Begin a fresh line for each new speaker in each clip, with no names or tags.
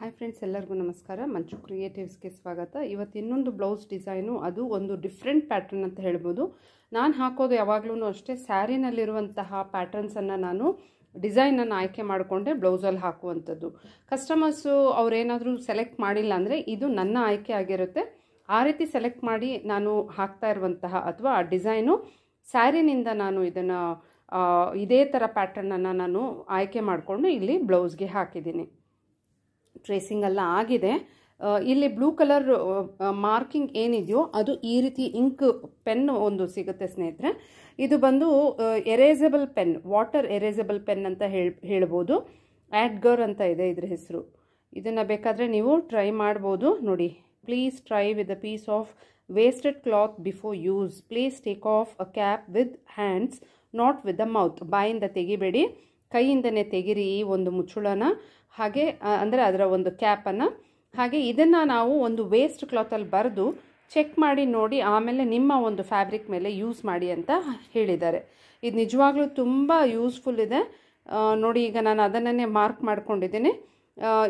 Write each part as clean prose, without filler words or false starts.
Hi friends, ಎಲ್ಲರಿಗೂ ನಮಸ್ಕಾರ. ಮಂಜು ಕ್ರಿಯೇಟಿವ್ಸ್ಗೆ ಸ್ವಾಗತ. ಇವತ್ತು ಇನ್ನೊಂದು ಬ್ಲೌಸ್ ಡಿಸೈನು, ಅದು ಒಂದು ಡಿಫ್ರೆಂಟ್ ಪ್ಯಾಟರ್ನ್ ಅಂತ ಹೇಳ್ಬೋದು. ನಾನು ಹಾಕೋದು ಯಾವಾಗಲೂ ಅಷ್ಟೇ ಸ್ಯಾರಿನಲ್ಲಿರುವಂತಹ ಪ್ಯಾಟರ್ನ್ಸನ್ನು ನಾನು ಡಿಸೈನನ್ನು ಆಯ್ಕೆ ಮಾಡಿಕೊಂಡೆ ಬ್ಲೌಸಲ್ಲಿ ಹಾಕುವಂಥದ್ದು. ಕಸ್ಟಮರ್ಸು ಅವರೇನಾದರೂ ಸೆಲೆಕ್ಟ್ ಮಾಡಿಲ್ಲ ಅಂದರೆ ಇದು ನನ್ನ ಆಯ್ಕೆ ಆಗಿರುತ್ತೆ. ಆ ರೀತಿ ಸೆಲೆಕ್ಟ್ ಮಾಡಿ ನಾನು ಹಾಕ್ತಾ ಇರುವಂತಹ ಅಥವಾ ಆ ಡಿಸೈನು ಸ್ಯಾರಿನಿಂದ ನಾನು ಇದನ್ನು ಇದೇ ಥರ ಪ್ಯಾಟರ್ನನ್ನು ನಾನು ಆಯ್ಕೆ ಮಾಡಿಕೊಂಡು ಇಲ್ಲಿ ಬ್ಲೌಸ್ಗೆ ಹಾಕಿದ್ದೀನಿ. ಟ್ರೇಸಿಂಗ್ ಎಲ್ಲ ಆಗಿದೆ. ಇಲ್ಲಿ ಬ್ಲೂ ಕಲರ್ ಮಾರ್ಕಿಂಗ್ ಏನಿದೆಯೋ ಅದು ಈ ರೀತಿ ಇಂಕ್ ಪೆನ್ ಒಂದು ಸಿಗುತ್ತೆ ಸ್ನೇಹಿತರೆ. ಇದು ಬಂದು erasable pen, water erasable pen ಅಂತ ಹೇಳ್ಬೋದು. ಆಡ್ಗರ್ ಅಂತ ಇದೆ ಇದ್ರ ಹೆಸರು. ಇದನ್ನು ಬೇಕಾದರೆ ನೀವು ಟ್ರೈ ಮಾಡ್ಬೋದು. ನೋಡಿ, please try with a piece of wasted cloth before use. Please take off a cap with hands, not with the mouth. ಬಾಯಿಂದ ತೆಗಿಬೇಡಿ, ಕೈಯಿಂದನೇ ತೆಗಿರಿ ಈ ಒಂದು ಮುಚ್ಚುಳನ, ಹಾಗೆ ಅಂದರೆ ಅದರ ಒಂದು ಕ್ಯಾಪನ್ನು. ಹಾಗೆ ಇದನ್ನು ನಾವು ಒಂದು ವೇಸ್ಟ್ ಕ್ಲಾತಲ್ಲಿ ಬರೆದು ಚೆಕ್ ಮಾಡಿ ನೋಡಿ ಆಮೇಲೆ ನಿಮ್ಮ ಒಂದು ಫ್ಯಾಬ್ರಿಕ್ ಮೇಲೆ ಯೂಸ್ ಮಾಡಿ ಅಂತ ಹೇಳಿದ್ದಾರೆ. ಇದು ನಿಜವಾಗ್ಲೂ ತುಂಬ ಯೂಸ್ಫುಲ್ ಇದೆ. ನೋಡಿ, ಈಗ ನಾನು ಅದನ್ನೇ ಮಾರ್ಕ್ ಮಾಡ್ಕೊಂಡಿದ್ದೀನಿ.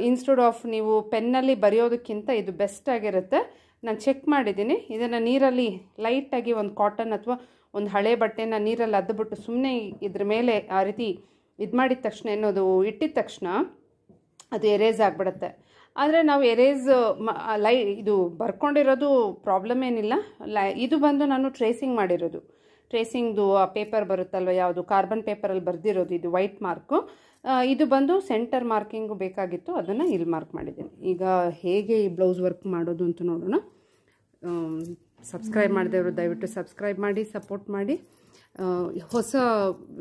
ಇನ್ಸ್ಟೆಡ್ ಆಫ್ ನೀವು ಪೆನ್ನಲ್ಲಿ ಬರೆಯೋದಕ್ಕಿಂತ ಇದು ಬೆಸ್ಟ್ ಆಗಿರುತ್ತೆ. ನಾನು ಚೆಕ್ ಮಾಡಿದ್ದೀನಿ. ಇದನ್ನು ನೀರಲ್ಲಿ ಲೈಟಾಗಿ ಒಂದು ಕಾಟನ್ ಅಥವಾ ಒಂದು ಹಳೆ ಬಟ್ಟೆನ ನೀರಲ್ಲಿ ಅದ್ಬಿಟ್ಟು ಸುಮ್ಮನೆ ಇದ್ರ ಮೇಲೆ ಆ ರೀತಿ ಇದು ಮಾಡಿದ ತಕ್ಷಣ ಏನೋದು ಇಟ್ಟಿದ ತಕ್ಷಣ ಅದು ಎರೇಸ್ ಆಗಿಬಿಡುತ್ತೆ. ಆದರೆ ನಾವು ಎರೇಸ್ ಇದು ಬರ್ಕೊಂಡಿರೋದು ಪ್ರಾಬ್ಲಮ್ ಏನಿಲ್ಲ. ಇದು ಬಂದು ನಾನು ಟ್ರೇಸಿಂಗ್ ಮಾಡಿರೋದು. ಟ್ರೇಸಿಂಗ್ದು ಆ ಪೇಪರ್ ಬರುತ್ತಲ್ವ, ಯಾವುದು ಕಾರ್ಬನ್ ಪೇಪರಲ್ಲಿ ಬರೆದಿರೋದು, ಇದು ವೈಟ್ ಮಾರ್ಕು. ಇದು ಬಂದು ಸೆಂಟರ್ ಮಾರ್ಕಿಂಗು ಬೇಕಾಗಿತ್ತು, ಅದನ್ನು ಇಲ್ಲಿ ಮಾರ್ಕ್ ಮಾಡಿದ್ದೀನಿ. ಈಗ ಹೇಗೆ ಈ ಬ್ಲೌಸ್ ವರ್ಕ್ ಮಾಡೋದು ಅಂತ ನೋಡೋಣ. ಸಬ್ಸ್ಕ್ರೈಬ್ ಮಾಡಿದವರು ದಯವಿಟ್ಟು ಸಬ್ಸ್ಕ್ರೈಬ್ ಮಾಡಿ, ಸಪೋರ್ಟ್ ಮಾಡಿ. ಹೊಸ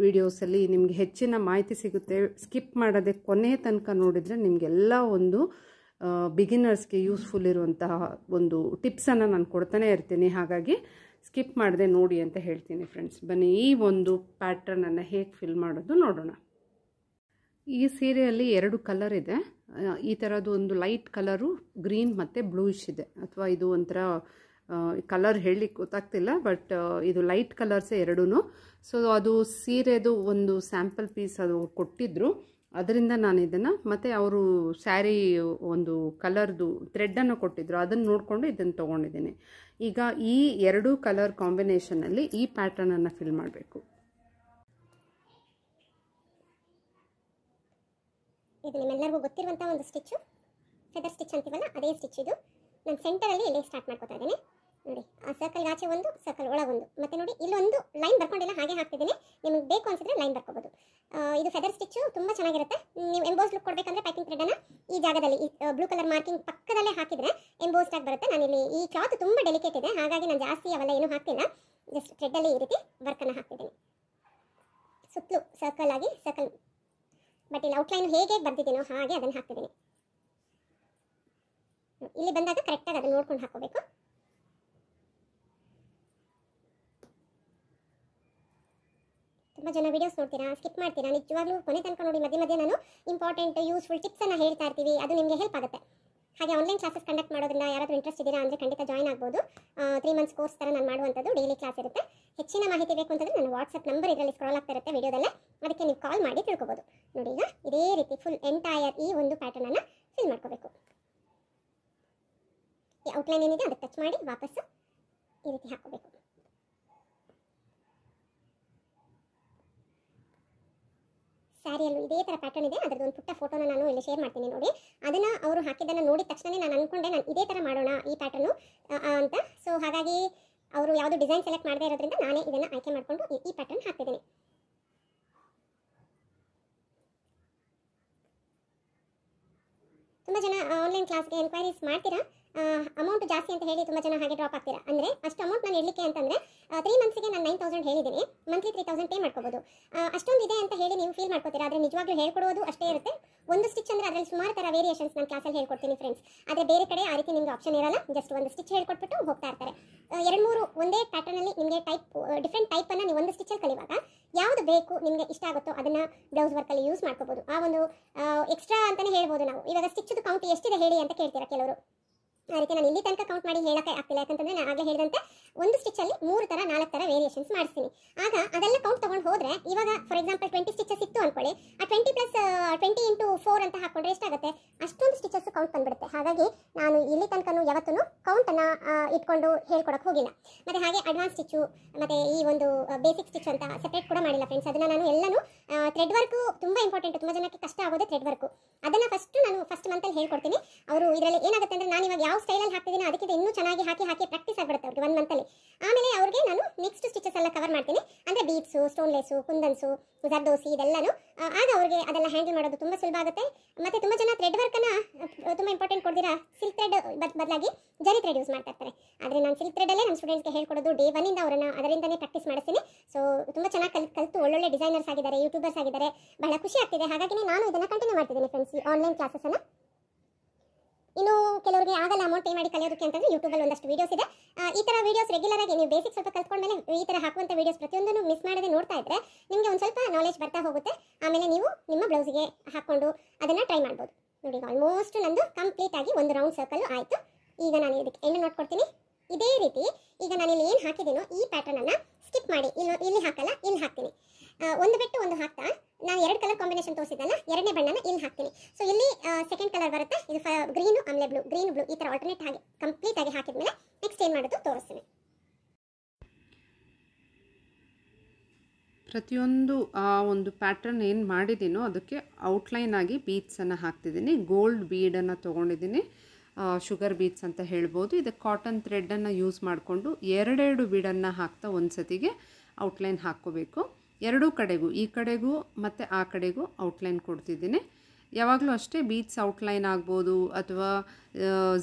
ವಿಡಿಯೋಸಲ್ಲಿ ನಿಮಗೆ ಹೆಚ್ಚಿನ ಮಾಹಿತಿ ಸಿಗುತ್ತೆ. ಸ್ಕಿಪ್ ಮಾಡೋದೇ ಕೊನೆ ತನಕ ನೋಡಿದರೆ ನಿಮಗೆಲ್ಲ ಒಂದು ಬಿಗಿನರ್ಸ್ಗೆ ಯೂಸ್ಫುಲ್ ಇರುವಂತಹ ಒಂದು ಟಿಪ್ಸನ್ನು ನಾನು ಕೊಡ್ತಾನೆ ಇರ್ತೀನಿ. ಹಾಗಾಗಿ ಸ್ಕಿಪ್ ಮಾಡದೆ ನೋಡಿ ಅಂತ ಹೇಳ್ತೀನಿ ಫ್ರೆಂಡ್ಸ್. ಬನ್ನಿ, ಈ ಒಂದು ಪ್ಯಾಟ್ರನನ್ನು ಹೇಗೆ ಫಿಲ್ ಮಾಡೋದು ನೋಡೋಣ. ಈ ಸೀರೆಯಲ್ಲಿ 2 ಕಲರ್ ಇದೆ. ಈ ಥರದ್ದು ಒಂದು ಲೈಟ್ ಕಲರು, ಗ್ರೀನ್ ಮತ್ತು ಬ್ಲೂಯಿಶ್ ಇದೆ. ಅಥವಾ ಇದು ಒಂಥರ ಕಲರ್ ಹೇಳಲಿಕ್ಕೆ ಗೊತ್ತಾಗ್ತಿಲ್ಲ, ಬಟ್ ಇದು ಲೈಟ್ ಕಲರ್ಸೇ ಎರಡೂ. ಸೊ ಅದು ಸೀರೆದು ಒಂದು ಸ್ಯಾಂಪಲ್ ಪೀಸ್ ಅದು ಕೊಟ್ಟಿದ್ದರು, ಅದರಿಂದ ನಾನು ಇದನ್ನು, ಮತ್ತು ಅವರು ಸ್ಯಾರಿ ಒಂದು ಕಲರ್ದು ಥ್ರೆಡ್ಡನ್ನು ಕೊಟ್ಟಿದ್ದರು, ಅದನ್ನು ನೋಡಿಕೊಂಡು ಇದನ್ನು ತೊಗೊಂಡಿದ್ದೀನಿ. ಈಗ ಈ 2 ಕಲರ್ ಕಾಂಬಿನೇಷನಲ್ಲಿ ಈ ಪ್ಯಾಟರ್ನನ್ನು ಫಿಲ್ ಮಾಡಬೇಕು.
ಇದು ನಿಮ್ಮೆಲ್ಲರಿಗೂ ಗೊತ್ತಿರುವಂಥ ಒಂದು ಸ್ಟಿಚ್ಚು, ಫೆದರ್ ಸ್ಟಿಚ್ ಅಂತೀವಲ್ಲ ಅದೇ ಸ್ಟಿಚ್ ಇದು. ನಾನು ಸೆಂಟರಲ್ಲಿ ಇಲ್ಲಿ ಸ್ಟಾರ್ಟ್ ಮಾಡ್ಕೊತಾ ಇದ್ದೀನಿ. ನೋಡಿ, ಆ ಸರ್ಕಲ್ ಆಚೆ ಒಂದು, ಸರ್ಕಲ್ ಒಳಗೊಂದು, ಮತ್ತು ನೋಡಿ ಇಲ್ಲೊಂದು ಲೈನ್ ಬರ್ಕೊಂಡಿಲ್ಲ, ಹಾಗೆ ಹಾಕ್ತಿದ್ದೀನಿ. ನಿಮಗೆ ಬೇಕು ಅನಿಸಿದ್ರೆ ಲೈನ್ ಬರ್ಕೋಬೋದು. ಇದು ಫೆದರ್ ಸ್ಟಿಚ್ಚು ತುಂಬ ಚೆನ್ನಾಗಿರುತ್ತೆ. ನೀವು ಎಂಬೋಸ್ ಲುಕ್ ಕೊಡಬೇಕಂದ್ರೆ ಪೈಪಿಂಗ್ ಥ್ರೆಡನ್ನು ಈ ಜಾಗದಲ್ಲಿ ಬ್ಲೂ ಕಲರ್ ಮಾರ್ಕಿಂಗ್ ಪಕ್ಕದಲ್ಲೇ ಹಾಕಿದರೆ ಎಂಬೋಸ್ಡ್ ಆಗಿ ಬರುತ್ತೆ. ನಾನಿಲ್ಲಿ ಈ ಕ್ಲಾತ್ ತುಂಬ ಡೆಲಿಕೇಟ್ ಇದೆ, ಹಾಗಾಗಿ ನಾನು ಜಾಸ್ತಿ ಅವೆಲ್ಲ ಏನೂ ಹಾಕ್ತಿಲ್ಲ. ಜಸ್ಟ್ ಥ್ರೆಡ್ಡಲ್ಲಿ ಈ ರೀತಿ ವರ್ಕನ್ನು ಹಾಕ್ತಿದ್ದೀನಿ. ಸುತ್ತಲೂ ಸರ್ಕಲ್ ಆಗಿ, ಸರ್ಕಲ್ ಬಟ್ ಇಲ್ಲಿ ಔಟ್ಲೈನ್ ಹೇಗೆ ಬರ್ತಿದ್ದೀನೋ ಹಾಗೆ ಅದನ್ನು ಹಾಕ್ತಿದ್ದೀನಿ. ಇಲ್ಲಿ ಬಂದಾಗ ಕರೆಕ್ಟಾಗಿ ಅದನ್ನು ನೋಡ್ಕೊಂಡು ಹಾಕೋಬೇಕು. ತುಂಬ ಜನ ವೀಡಿಯೋಸ್ ನೋಡ್ತೀರಾ, ಸ್ಕಿಪ್ ಮಾಡ್ತೀರಾ. ನಿಜವಾಗ್ಲೂ ಕೊನೆ ತನಕ ನೋಡಿ. ಮಧ್ಯೆ ಮಧ್ಯೆ ನಾನು ಇಂಪಾರ್ಟೆಂಟ್ ಯೂಸ್ಫುಲ್ ಟಿಪ್ಸನ್ನು ಹೇಳ್ತಾ ಇರ್ತೀವಿ, ಅದು ನಿಮಗೆ ಹೆಲ್ಪ್ ಆಗುತ್ತೆ. ಹಾಗೆ ಆನ್ಲೈನ್ ಕ್ಲಾಸಸ್ ಕಂಡಕ್ಟ್ ಮಾಡೋದ್ರಿಂದ ಯಾರಾದರೂ ಇಂಟ್ರೆಸ್ಟ್ ಇದ್ದೀರಾ ಅಂದರೆ ಖಂಡಿತ ಜಾಯ್ನ್ ಆಗ್ಬೋದು. 3 ಮಂತ್ಸ್ ಕೋರ್ಸ್ ಥರ ನಾನು ಮಾಡುವಂಥದ್ದು, ಡೈಲಿ ಕ್ಲಾಸ್ ಇರುತ್ತೆ. ಹೆಚ್ಚಿನ ಮಾಹಿತಿ ಬೇಕು ಅಂತಂದರೆ ನನ್ನ ವಾಟ್ಸಪ್ ನಂಬರ್ ಇದರಲ್ಲಿ ಸ್ಕ್ರಾಲ್ ಆಗ್ತಾ ಇರುತ್ತೆ ವಿಡಿಯೋದಲ್ಲೇ, ಅದಕ್ಕೆ ನೀವು ಕಾಲ್ ಮಾಡಿ ತಿಳ್ಕೊಬೋದು. ನೋಡಿ, ಈಗ ಇದೇ ರೀತಿ ಫುಲ್ ಎಂಟೈರ್ ಈ ಒಂದು ಪ್ಯಾಟರ್ನನ್ನು ಫಿಲ್ ಮಾಡ್ಕೋಬೇಕು. ಈ ಔಟ್ಲೈನ್ ಏನಿದೆ ಅದಕ್ಕೆ ಟಚ್ ಮಾಡಿ ವಾಪಸ್ಸು ಈ ರೀತಿ ಹಾಕೋಬೇಕು. ಸ್ಯಾರಿಯಲ್ಲೂ ಇದೇ ಥರ ಪ್ಯಾಟರ್ನ್ ಇದೆ. ಅದರದ್ದು ಒಂದು ಪುಟ್ಟ ಫೋಟೋನ ನಾನು ಇಲ್ಲಿ ಶೇರ್ ಮಾಡ್ತೀನಿ ನೋಡಿ. ಅದನ್ನು ಅವರು ಹಾಕಿದ್ದನ್ನು ನೋಡಿದ ತಕ್ಷಣ ನಾನು ಅಂದ್ಕೊಂಡೆ ನಾನು ಇದೇ ಥರ ಮಾಡೋಣ ಈ ಪ್ಯಾಟರ್ನು ಅಂತ. ಸೊ ಹಾಗಾಗಿ ಅವರು ಯಾವುದು ಡಿಸೈನ್ ಸೆಲೆಕ್ಟ್ ಮಾಡದೇ ಇರೋದ್ರಿಂದ ನಾನೇ ಇದನ್ನು ಆಯ್ಕೆ ಮಾಡಿಕೊಂಡು ಈ ಪ್ಯಾಟರ್ನ್ ಹಾಕ್ತಿದ್ದೀನಿ. ತುಂಬ ಜನ ಆನ್ಲೈನ್ ಕ್ಲಾಸ್ಗೆ ಎನ್ಕ್ವೈರೀಸ್ ಮಾಡ್ತೀರಾ, ಅಮೌಂಟ್ ಜಾಸ್ತಿ ಅಂತ ಹೇಳಿ ತುಂಬ ಜನ ಹಾಗೆ ಡ್ರಾಪ್ ಆಗ್ತೀರಾ. ಅಂದರೆ ಅಷ್ಟು ಅಮೌಂಟ್ ನಾನು ಇಡಲಿಕ್ಕೆ ಅಂತಂದರೆ 3 ಮಂತ್ಸ್ಗೆ ನಾನು 9,000 ಹೇಳಿದ್ದೀನಿ. ಮಂತ್ಲಿ 3,000 ಪೇ ಮಾಡ್ಕೋಬೋದು. ಅಷ್ಟೊಂದು ಇದೆ ಅಂತ ಹೇಳಿ ನೀವು ಫೀಲ್ ಮಾಡ್ಕೋತೀರಾ. ಆದರೆ ನಿಜವಾಗ್ಲೂ ಹೇಳ್ಕೊಡೋದು ಅಷ್ಟೇ ಇರುತ್ತೆ. ಒಂದು ಸ್ಟಿಚ್ ಅಂದರೆ ಅದರಲ್ಲಿ ಸುಮಾರು ಥರ ವೇರಿಯೇಷನ್ಸ್ ನಾನು ಕ್ಲಾಸಲ್ಲಿ ಹೇಳ್ಕೊಡ್ತೀನಿ ಫ್ರೆಂಡ್ಸ್. ಆದರೆ ಬೇರೆ ಕಡೆ ಆ ರೀತಿ ನಿಮಗೆ ಆಪ್ಷನ್ ಇರಲ್ಲ. ಜಸ್ಟ್ ಒಂದು ಸ್ಟಿಚ್ ಹೇಳ್ಕೊಟ್ಬಿಟ್ಟು ಹೋಗ್ತಾ ಇರ್ತಾರೆ. 2-3 ಒಂದೇ ಪ್ಯಾಟರ್ನಲ್ಲಿ ನಿಮಗೆ ಡಿಫ್ರೆಂಟ್ ಟೈಪನ್ನು ನೀವು ಒಂದು ಸ್ಟಿಚ್ಚಲ್ಲಿ ಕಲಿಯುವಾಗ ಯಾವುದು ಬೇಕು ನಿಮಗೆ ಇಷ್ಟ ಆಗುತ್ತೋ ಅದನ್ನು ಬ್ಲೌಸ್ ವರ್ಕಲ್ಲಿ ಯೂಸ್ ಮಾಡ್ಕೋಬೋದು. ಆ ಒಂದು ಎಕ್ಸ್ಟ್ರಾ ಅಂತಲೇ ಹೇಳ್ಬೋದು ನಾವು. ಇವಾಗ ಸ್ಟಿಚ್ದು ಕೌಂಟ್ ಎಷ್ಟಿದೆ ಹೇಳಿ ಅಂತ ಕೇಳ್ತೀರಾ ಕೆಲವರು. ಆ ರೀತಿ ನಾನು ಇಲ್ಲಿ ತನಕ ಕೌಂಟ್ ಮಾಡಿ ಹೇಳಕ್ಕೆ ಆಗ್ತಿಲ್ಲ. ಯಾಕಂತಂದರೆ ನಾನು ಆಗಲೇ ಹೇಳಿದಂತೆ ಒಂದು ಸ್ಟಿಚ್ಚಲ್ಲಿ 3 ಥರ 4 ಥರ ವೇರಿಯೇಷನ್ಸ್ ಮಾಡಿಸ್ತೀನಿ. ಆಗ ಅದೆಲ್ಲ ಕೌಂಟ್ ತೊಗೊಂಡು ಹೋದರೆ ಇವಾಗ ಫಾರ್ ಎಕ್ಸಾಂಪಲ್ 20 ಸ್ಟಿಚಸ್ ಇತ್ತು ಅಂದ್ಕೊಳ್ಳಿ. ಆ 20 + 20 × 4 ಅಂತ ಹಾಕೊಂಡ್ರೆ ಎಷ್ಟಾಗುತ್ತೆ? ಅಷ್ಟೊಂದು ಸ್ಟಿಚಸ್ ಕೌಂಟ್ ಬಂದ್ಬಿಡುತ್ತೆ. ಹಾಗಾಗಿ ನಾನು ಇಲ್ಲಿ ತನಕನೂ ಯಾವತ್ತೂ ಕೌಂಟನ್ನು ಇಟ್ಕೊಂಡು ಹೇಳ್ಕೊಡಕ್ಕೆ ಹೋಗಿಲ್ಲ. ಮತ್ತು ಹಾಗೆ ಅಡ್ವಾನ್ಸ್ ಸ್ಟಿಚ್ಚು ಮತ್ತು ಈ ಒಂದು ಬೇಸಿಕ್ ಸ್ಟಿಚ್ ಅಂತ ಸೆಪ್ರೇಟ್ ಕೂಡ ಮಾಡಿಲ್ಲ ಫ್ರೆಂಡ್ಸ್. ಅದನ್ನು ನಾನು ಎಲ್ಲನೂ ಥ್ರೆಡ್ ವರ್ಕು ತುಂಬ ಇಂಪಾರ್ಟೆಂಟು, ತುಂಬ ಜನಕ್ಕೆ ಕಷ್ಟ ಆಗೋದೇ ಥ್ರೆಡ್ ವರ್ಕು. ಅದನ್ನು ನಾನು ಫಸ್ಟ್ ಮಂತಲ್ಲಿ ಹೇಳ್ಕೊಡ್ತೀನಿ. ಅವರು ಇದರಲ್ಲಿ ಏನಾಗುತ್ತೆ ಅಂದರೆ ನಾನು ಇವಾಗ ಯಾವ ಸ್ಟೈಲಲ್ಲಿ ಹಾಕ್ತಿದ್ದೀನಿ ಅದಕ್ಕಿಂತ ಇನ್ನೂ ಚೆನ್ನಾಗಿ ಹಾಕಿ ಪ್ರಾಕ್ಟೀಸ್ ಆಗಿಬಿಡುತ್ತೆ ಅವ್ರಿಗೆ 1 ಮಂತಲ್ಲಿ. ಆಮೇಲೆ ಅವ್ರಿಗೆ ನಾನು ನೆಕ್ಸ್ಟ್ ಸ್ಟಿಚಸ್ ಎಲ್ಲ ಕವರ್ ಮಾಡ್ತೀನಿ, ಅಂದರೆ ಬೀಡ್ಸು, ಸ್ಟೋನ್ ಲೇಸು, ಕುಂದನ್ಸು, ಜರ್ದೋಸಿ ಇದೆಲ್ಲನೂ. ಆಗ ಅವ್ರಿಗೆ ಅದೆಲ್ಲ ಹ್ಯಾಂಡಲ್ ಮಾಡೋದು ತುಂಬ ಸುಲಭ ಆಗುತ್ತೆ. ಮತ್ತು ತುಂಬ ಜನ ಥ್ರೆಡ್ ವರ್ಕನ್ನು ತುಂಬ ಇಂಪಾರ್ಟೆಂಟ್ ಕೊಡ್ತೀರಾ, ಸಿಲ್ಕ್ ಥ್ರೆಡ್ ಬದಲಾಗಿ ಜರಿ ಥ್ರೆಡ್ ಯೂಸ್ ಮಾಡ್ತಾ ಇರ್ತಾರೆ. ಆದರೆ ನಾನು ಸಿಲ್ಕ್ ಥ್ರೆಡಲ್ಲೇ ನನ್ನ ಸ್ಟೂಡೆಂಟ್ಸ್ಗೆ ಹೇಳ್ಕೊಡೋದು. ಡೇ 1 ಇಂದ ಅವರನ್ನು ಅದರಿಂದನೇ ಪ್ರಾಕ್ಟೀಸ್ ಮಾಡಿಸ್ತೀನಿ. ಸೊ ತುಂಬ ಚೆನ್ನಾಗಿ ಕಲಿತು ಒಳ್ಳೊಳ್ಳೆ ಡಿಸೈನರ್ಸ್ ಆಗಿದ್ದಾರೆ, ಯೂಟ್ಯೂಬರ್ಸ್ ಆಗಿದ್ದಾರೆ. ಬಹಳ ಖುಷಿ ಆಗ್ತಿದೆ. ಹಾಗಾಗಿ ನಾನು ಇದನ್ನು ಕಂಟಿನ್ಯೂ ಮಾಡ್ತಿದ್ದೀನಿ ಫ್ರೆಂಡ್ಸ್, ಈ ಆನ್ಲೈನ್ ಕ್ಲಾಸಸ್ಸನ್ನು. ಇನ್ನು ಕೆಲವರಿಗೆ ಆಗಲ್ಲ ಅಮೌಂಟ್ ಪೇ ಮಾಡಿ ಕಲಿಯೋದಕ್ಕೆ ಅಂತಂದರೆ ಯೂಟ್ಯೂಬಲ್ಲಿ ಒಂದಷ್ಟು ವೀಡಿಯೋಸ್ ಇದೆ. ಈ ಥರ ವೀಡಿಯೋಸ್ ರೆಗ್ಯುಲರ್ ಆಗಿ ನೀವು ಬೇಸಿಕ್ ಸ್ವಲ್ಪ ಕಲ್ತ್ಕೊಂಡ್ಮೇಲೆ ಈ ಥರ ಹಾಕುವಂಥ ವೀಡಿಯೋಸ್ ಪ್ರತಿಯೊಂದನ್ನು ಮಿಸ್ ಮಾಡದೆ ನೋಡ್ತಾ ಇದ್ದರೆ ನಿಮಗೆ ಒಂದು ಸ್ವಲ್ಪ ನಾಲೆಜ್ ಬರ್ತಾ ಹೋಗುತ್ತೆ. ಆಮೇಲೆ ನೀವು ನಿಮ್ಮ ಬ್ಲೌಸಿಗೆ ಹಾಕ್ಕೊಂಡು ಅದನ್ನು ಟ್ರೈ ಮಾಡ್ಬೋದು. ನೋಡಿ, ಆಲ್ಮೋಸ್ಟ್ ನಂದು ಕಂಪ್ಲೀಟ್ ಆಗಿ ಒಂದು ರೌಂಡ್ ಸರ್ಕಲ್ ಆಯಿತು. ಈಗ ನಾನು ಇದಕ್ಕೆ ಎಣ್ಣೆ ನೋಡ್ಕೊಡ್ತೀನಿ. ಇದೇ ರೀತಿ ಈಗ ನಾನು ಇಲ್ಲಿ ಏನು ಹಾಕಿದ್ದೀನೋ ಈ ಪ್ಯಾಟರ್ನನ್ನು ಸ್ಕಿಪ್ ಮಾಡಿ ಇಲ್ಲಿ ಹಾಕಲ್ಲ, ಇಲ್ಲಿ ಹಾಕ್ತೀನಿ. ಒಂದು ಬಿಟ್ಟು ಒಂದು ಹಾಕ್ತಾ ನಾನು 2 ಕಲರ್ ಕಾಂಬಿನೇಷನ್ ತೋರಿಸಿದ್ದಲ್ಲ, 2ನೇ ಬಣ್ಣನ ಇಲ್ಲಿ ಹಾಕ್ತೀನಿ. ಸೊ ಇಲ್ಲಿ ಸೆಕೆಂಡ್ ಕಲರ್ ಬರುತ್ತೆ, ಇದು ಗ್ರೀನು ಆಮೇಲೆ ಬ್ಲೂ, ಗ್ರೀನ್ ಬ್ಲೂ ಈ ಥರ ಆಲ್ಟರ್ನೇಟ್ ಆಗಿ ಕಂಪ್ಲೀಟ್ ಆಗಿ ಹಾಕಿದ್ಮೇಲೆ ನೆಕ್ಸ್ಟ್ ಏನು ಮಾಡೋದು ತೋರಿಸ್ತೀನಿ.
ಪ್ರತಿಯೊಂದು ಒಂದು ಪ್ಯಾಟರ್ನ್ ಏನು ಮಾಡಿದ್ದೀನೋ ಅದಕ್ಕೆ ಔಟ್ಲೈನ್ ಆಗಿ ಬೀಡ್ಸನ್ನು ಹಾಕ್ತಿದ್ದೀನಿ. ಗೋಲ್ಡ್ ಬೀಡನ್ನು ತೊಗೊಂಡಿದ್ದೀನಿ, ಶುಗರ್ ಬೀಡ್ಸ್ ಅಂತ ಹೇಳ್ಬೋದು. ಇದಕ್ಕೆ ಕಾಟನ್ ಥ್ರೆಡನ್ನು ಯೂಸ್ ಮಾಡಿಕೊಂಡು 2 ಬೀಡನ್ನು ಹಾಕ್ತಾ ಒಂದು ಸತಿಗೆ ಔಟ್ಲೈನ್ ಹಾಕ್ಕೋಬೇಕು. 2 ಕಡೆಗೂ, ಈ ಕಡೆಗೂ ಮತ್ತು ಆ ಕಡೆಗೂ ಔಟ್ಲೈನ್ ಕೊಡ್ತಿದ್ದೀನಿ. ಯಾವಾಗಲೂ ಅಷ್ಟೇ ಬೀಡ್ಸ್ ಔಟ್ಲೈನ್ ಆಗ್ಬೋದು ಅಥವಾ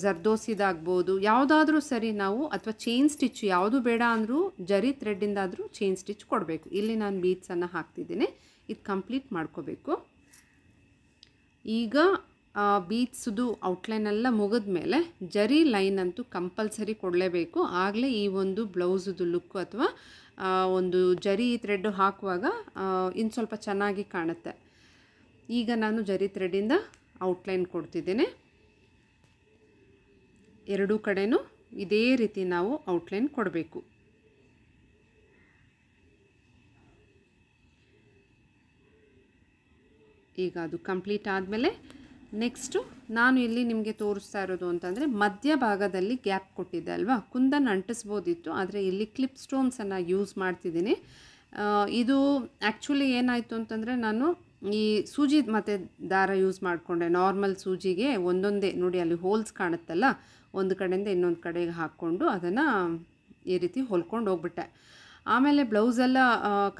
ಜರ್ದೋಸಿದಾಗ್ಬೋದು, ಯಾವುದಾದ್ರೂ ಸರಿ ನಾವು, ಅಥವಾ ಚೈನ್ ಸ್ಟಿಚ್ ಯಾವುದು ಬೇಡ ಅಂದರೂ ಜರಿ ಥ್ರೆಡ್ಡಿಂದಾದರೂ ಚೈನ್ ಸ್ಟಿಚ್ ಕೊಡಬೇಕು. ಇಲ್ಲಿ ನಾನು ಬೀಡ್ಸನ್ನು ಹಾಕ್ತಿದ್ದೀನಿ, ಇದು ಕಂಪ್ಲೀಟ್ ಮಾಡ್ಕೋಬೇಕು. ಈಗ ಬೀಡ್ಸ್ದು ಔಟ್ಲೈನೆಲ್ಲ ಮುಗಿದ ಮೇಲೆ ಜರಿ ಲೈನ್ ಅಂತೂ ಕಂಪಲ್ಸರಿ ಕೊಡಲೇಬೇಕು. ಆಗಲೇ ಈ ಒಂದು ಬ್ಲೌಸ್ದು ಲುಕ್ಕು ಅಥವಾ ಒಂದು ಜರಿ ಥ್ರೆಡ್ಡು ಹಾಕುವಾಗ ಇನ್ನು ಸ್ವಲ್ಪ ಚೆನ್ನಾಗಿ ಕಾಣುತ್ತೆ. ಈಗ ನಾನು ಜರಿ ಥ್ರೆಡ್ಡಿಂದ ಔಟ್ಲೈನ್ ಕೊಡ್ತಿದ್ದೇನೆ. 2 ಕಡೆನೂ ಇದೇ ರೀತಿ ನಾವು ಔಟ್ಲೈನ್ ಕೊಡಬೇಕು. ಈಗ ಅದು ಕಂಪ್ಲೀಟ್ ಆದಮೇಲೆ ನೆಕ್ಸ್ಟು ನಾನು ಇಲ್ಲಿ ನಿಮಗೆ ತೋರಿಸ್ತಾ ಇರೋದು ಅಂತಂದರೆ ಮಧ್ಯಭಾಗದಲ್ಲಿ ಗ್ಯಾಪ್ ಕೊಟ್ಟಿದ್ದೆ ಅಲ್ವಾ, ಕುಂದನ್ ಅಂಟಿಸ್ಬೋದಿತ್ತು, ಆದರೆ ಇಲ್ಲಿ ಕ್ಲಿಪ್ ಸ್ಟೋನ್ಸನ್ನು ಯೂಸ್ ಮಾಡ್ತಿದ್ದೀನಿ. ಇದು ಆ್ಯಕ್ಚುಲಿ ಏನಾಯಿತು ಅಂತಂದರೆ ನಾನು ಈ ಸೂಜಿ ಮತ್ತು ದಾರ ಯೂಸ್ ಮಾಡಿಕೊಂಡೆ. ನಾರ್ಮಲ್ ಸೂಜಿಗೆ ಒಂದೊಂದೇ ನೋಡಿ ಅಲ್ಲಿ ಹೋಲ್ಸ್ ಕಾಣುತ್ತಲ್ಲ, ಒಂದು ಕಡೆಯಿಂದ ಇನ್ನೊಂದು ಕಡೆಗೆ ಹಾಕ್ಕೊಂಡು ಅದನ್ನು ಈ ರೀತಿ ಹೊಲ್ಕೊಂಡು ಹೋಗ್ಬಿಟ್ಟೆ. ಆಮೇಲೆ ಬ್ಲೌಸೆಲ್ಲ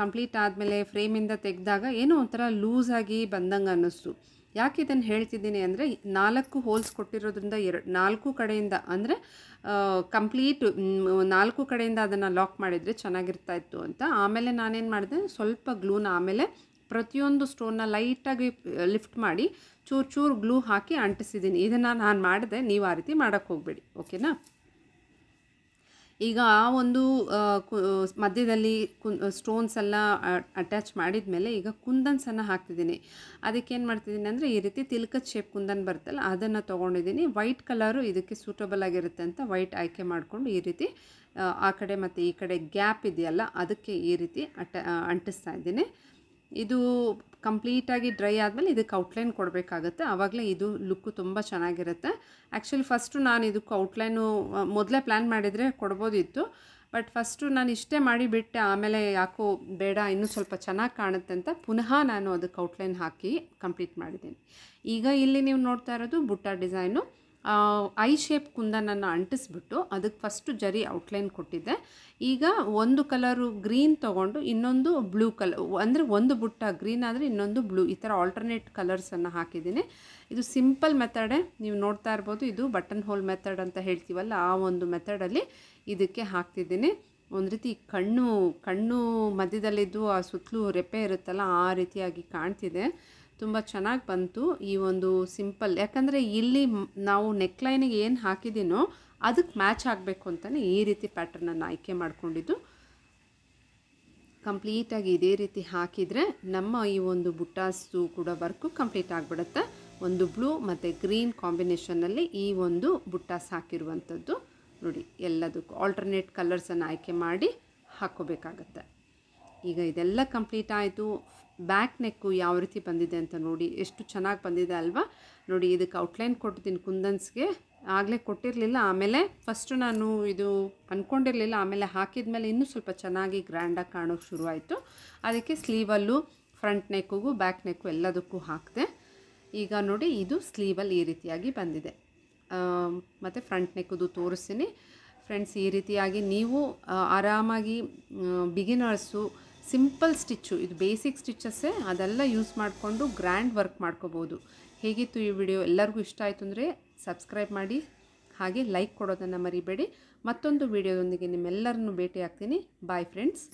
ಕಂಪ್ಲೀಟ್ ಆದಮೇಲೆ ಫ್ರೇಮಿಂದ ತೆಗೆದಾಗ ಏನೋ ಒಂಥರ ಲೂಸಾಗಿ ಬಂದಂಗೆ ಅನ್ನಿಸ್ತು. ಯಾಕೆ ಇದನ್ನು ಹೇಳ್ತಿದ್ದೀನಿ ಅಂದರೆ 4 ಹೋಲ್ಸ್ ಕೊಟ್ಟಿರೋದ್ರಿಂದ 4 ಕಡೆಯಿಂದ ಅಂದರೆ ಕಂಪ್ಲೀಟ್ 4 ಕಡೆಯಿಂದ ಅದನ್ನು ಲಾಕ್ ಮಾಡಿದರೆ ಚೆನ್ನಾಗಿರ್ತಾಯಿತ್ತು ಅಂತ. ಆಮೇಲೆ ನಾನೇನು ಮಾಡಿದೆ, ಸ್ವಲ್ಪ ಗ್ಲೂನ ಆಮೇಲೆ ಪ್ರತಿಯೊಂದು ಸ್ಟೋನ್ನ ಲೈಟಾಗಿ ಲಿಫ್ಟ್ ಮಾಡಿ ಚೂರು ಗ್ಲೂ ಹಾಕಿ ಅಂಟಿಸಿದ್ದೀನಿ. ಇದನ್ನು ನಾನು ಮಾಡಿದೆ, ನೀವು ಆ ರೀತಿ ಮಾಡೋಕ್ಕೆ ಹೋಗಬೇಡಿ, ಓಕೆನಾ. ಈಗ ಆ ಒಂದು ಮಧ್ಯದಲ್ಲಿ ಸ್ಟೋನ್ಸ್ ಎಲ್ಲ ಅಟ್ಯಾಚ್ ಮಾಡಿದ ಮೇಲೆ ಈಗ ಕುಂದನ್ಸನ್ನು ಹಾಕ್ತಿದ್ದೀನಿ. ಅದಕ್ಕೇನು ಮಾಡ್ತಿದ್ದೀನಿ ಅಂದರೆ ಈ ರೀತಿ ತಿಲ್ಕದ ಶೇಪ್ ಕುಂದನ್ ಬರುತ್ತಲ್ಲ ಅದನ್ನು ತೊಗೊಂಡಿದ್ದೀನಿ. ವೈಟ್ ಕಲರು ಇದಕ್ಕೆ ಸೂಟಬಲ್ ಆಗಿರುತ್ತೆ ಅಂತ ವೈಟ್ ಆಯ್ಕೆ ಮಾಡಿಕೊಂಡು ಈ ರೀತಿ ಆ ಕಡೆ ಮತ್ತು ಈ ಕಡೆ ಗ್ಯಾಪ್ ಇದೆಯಲ್ಲ ಅದಕ್ಕೆ ಈ ರೀತಿ ಅಂಟಿಸ್ತಾ ಇದ್ದೀನಿ. ಇದು ಕಂಪ್ಲೀಟಾಗಿ ಡ್ರೈ ಆದಮೇಲೆ ಇದಕ್ಕೆ ಔಟ್ಲೈನ್ ಕೊಡಬೇಕಾಗತ್ತೆ, ಆವಾಗಲೇ ಇದು ಲುಕ್ಕು ತುಂಬ ಚೆನ್ನಾಗಿರುತ್ತೆ. ಆ್ಯಕ್ಚುಲಿ ಫಸ್ಟು ನಾನು ಇದಕ್ಕೆ ಔಟ್ಲೈನು ಮೊದಲೇ ಪ್ಲ್ಯಾನ್ ಮಾಡಿದರೆ ಕೊಡ್ಬೋದಿತ್ತು, ಬಟ್ ಫಸ್ಟು ನಾನು ಇಷ್ಟೇ ಮಾಡಿಬಿಟ್ಟೆ. ಆಮೇಲೆ ಯಾಕೋ ಬೇಡ, ಇನ್ನೂ ಸ್ವಲ್ಪ ಚೆನ್ನಾಗಿ ಕಾಣುತ್ತೆ ಅಂತ ಪುನಃ ನಾನು ಅದಕ್ಕೆ ಔಟ್ಲೈನ್ ಹಾಕಿ ಕಂಪ್ಲೀಟ್ ಮಾಡಿದ್ದೀನಿ. ಈಗ ಇಲ್ಲಿ ನೀವು ನೋಡ್ತಾ ಇರೋದು ಬುಟ್ಟ ಡಿಸೈನು. ಐ ಶೇಪ್ ಕುಂದನನ್ನು ಅಂಟಿಸ್ಬಿಟ್ಟು ಅದಕ್ಕೆ ಫಸ್ಟು ಜರಿ ಔಟ್ಲೈನ್ ಕೊಟ್ಟಿದ್ದೆ. ಈಗ ಒಂದು ಕಲರು ಗ್ರೀನ್ ತೊಗೊಂಡು ಇನ್ನೊಂದು ಬ್ಲೂ ಕಲರ್, ಅಂದರೆ ಒಂದು ಬುಟ್ಟ ಗ್ರೀನ್ ಆದರೆ ಇನ್ನೊಂದು ಬ್ಲೂ, ಈ ಥರ ಆಲ್ಟರ್ನೇಟ್ ಕಲರ್ಸನ್ನು ಹಾಕಿದ್ದೀನಿ. ಇದು ಸಿಂಪಲ್ ಮೆಥಡೇ, ನೀವು ನೋಡ್ತಾ ಇರ್ಬೋದು. ಇದು ಬಟನ್ ಹೋಲ್ ಮೆಥಡ್ ಅಂತ ಹೇಳ್ತೀವಲ್ಲ, ಆ ಒಂದು ಮೆಥಡಲ್ಲಿ ಇದಕ್ಕೆ ಹಾಕ್ತಿದ್ದೀನಿ. ಒಂದು ರೀತಿ ಕಣ್ಣು ಮಧ್ಯದಲ್ಲಿದ್ದು ಆ ಸುತ್ತಲೂ ರೆಪ್ಪೆ ಇರುತ್ತಲ್ಲ ಆ ರೀತಿಯಾಗಿ ಕಾಣ್ತಿದೆ. ತುಂಬ ಚೆನ್ನಾಗಿ ಬಂತು ಈ ಒಂದು ಸಿಂಪಲ್. ಯಾಕಂದರೆ ಇಲ್ಲಿ ನಾವು ನೆಕ್ಲೈನಿಗೆ ಏನು ಹಾಕಿದ್ದೀನೋ ಅದಕ್ಕೆ ಮ್ಯಾಚ್ ಆಗಬೇಕು ಅಂತಲೇ ಈ ರೀತಿ ಪ್ಯಾಟರ್ನನ್ನು ಆಯ್ಕೆ ಮಾಡಿಕೊಂಡಿದ್ದು. ಕಂಪ್ಲೀಟಾಗಿ ಇದೇ ರೀತಿ ಹಾಕಿದರೆ ನಮ್ಮ ಈ ಒಂದು ಬುಟ್ಟಾಸ್ದು ಕೂಡ ವರ್ಕು ಕಂಪ್ಲೀಟ್ ಆಗಿಬಿಡುತ್ತೆ. ಒಂದು ಬ್ಲೂ ಮತ್ತು ಗ್ರೀನ್ ಕಾಂಬಿನೇಷನ್ನಲ್ಲಿ ಈ ಒಂದು ಬುಟ್ಟಾಸ್ ಹಾಕಿರುವಂಥದ್ದು ನೋಡಿ. ಎಲ್ಲದಕ್ಕೂ ಆಲ್ಟರ್ನೇಟ್ ಕಲರ್ಸನ್ನು ಆಯ್ಕೆ ಮಾಡಿ ಹಾಕ್ಕೋಬೇಕಾಗತ್ತೆ. ಈಗ ಇದೆಲ್ಲ ಕಂಪ್ಲೀಟ್ ಆಯಿತು. ಬ್ಯಾಕ್ ನೆಕ್ಕು ಯಾವ ರೀತಿ ಬಂದಿದೆ ಅಂತ ನೋಡಿ, ಎಷ್ಟು ಚೆನ್ನಾಗಿ ಬಂದಿದೆ ಅಲ್ವಾ. ನೋಡಿ ಇದಕ್ಕೆ ಔಟ್ಲೈನ್ ಕೊಟ್ಟಿದ್ದೀನಿ ಕುಂದನ್ಸ್ಗೆ, ಆಗಲೇ ಕೊಟ್ಟಿರಲಿಲ್ಲ. ಆಮೇಲೆ ಫಸ್ಟು ನಾನು ಇದು ಅಂದ್ಕೊಂಡಿರಲಿಲ್ಲ, ಆಮೇಲೆ ಹಾಕಿದ ಮೇಲೆ ಇನ್ನೂ ಸ್ವಲ್ಪ ಚೆನ್ನಾಗಿ ಗ್ರ್ಯಾಂಡಾಗಿ ಕಾಣೋಕ್ಕೆ ಶುರುವಾಯಿತು. ಅದಕ್ಕೆ ಸ್ಲೀವಲ್ಲೂ ಫ್ರಂಟ್ ನೆಕ್ಕಿಗೂ ಬ್ಯಾಕ್ ನೆಕ್ಕು ಎಲ್ಲದಕ್ಕೂ ಹಾಕಿದೆ. ಈಗ ನೋಡಿ ಇದು ಸ್ಲೀವಲ್ಲಿ ಈ ರೀತಿಯಾಗಿ ಬಂದಿದೆ. ಮತ್ತು ಫ್ರಂಟ್ ನೆಕ್ಕದು ತೋರಿಸ್ತೀನಿ ಫ್ರೆಂಡ್ಸ್. ಈ ರೀತಿಯಾಗಿ ನೀವು ಆರಾಮಾಗಿ ಬಿಗಿನರ್ಸು ಸಿಂಪಲ್ ಸ್ಟಿಚ್ಚು, ಇದು ಬೇಸಿಕ್ ಸ್ಟಿಚಸ್ಸೇ, ಅದೆಲ್ಲ ಯೂಸ್ ಮಾಡಿಕೊಂಡು ಗ್ರ್ಯಾಂಡ್ ವರ್ಕ್ ಮಾಡ್ಕೋಬೋದು. ಹೇಗಿತ್ತು ಈ ವಿಡಿಯೋ? ಎಲ್ಲರಿಗೂ ಇಷ್ಟ ಆಯಿತು ಅಂದರೆ ಸಬ್ಸ್ಕ್ರೈಬ್ ಮಾಡಿ, ಹಾಗೆ ಲೈಕ್ ಕೊಡೋದನ್ನು ಮರಿಬೇಡಿ. ಮತ್ತೊಂದು ವಿಡಿಯೋದೊಂದಿಗೆ ನಿಮ್ಮೆಲ್ಲರನ್ನು ಭೇಟಿ ಆಗ್ತೀನಿ. Bye friends.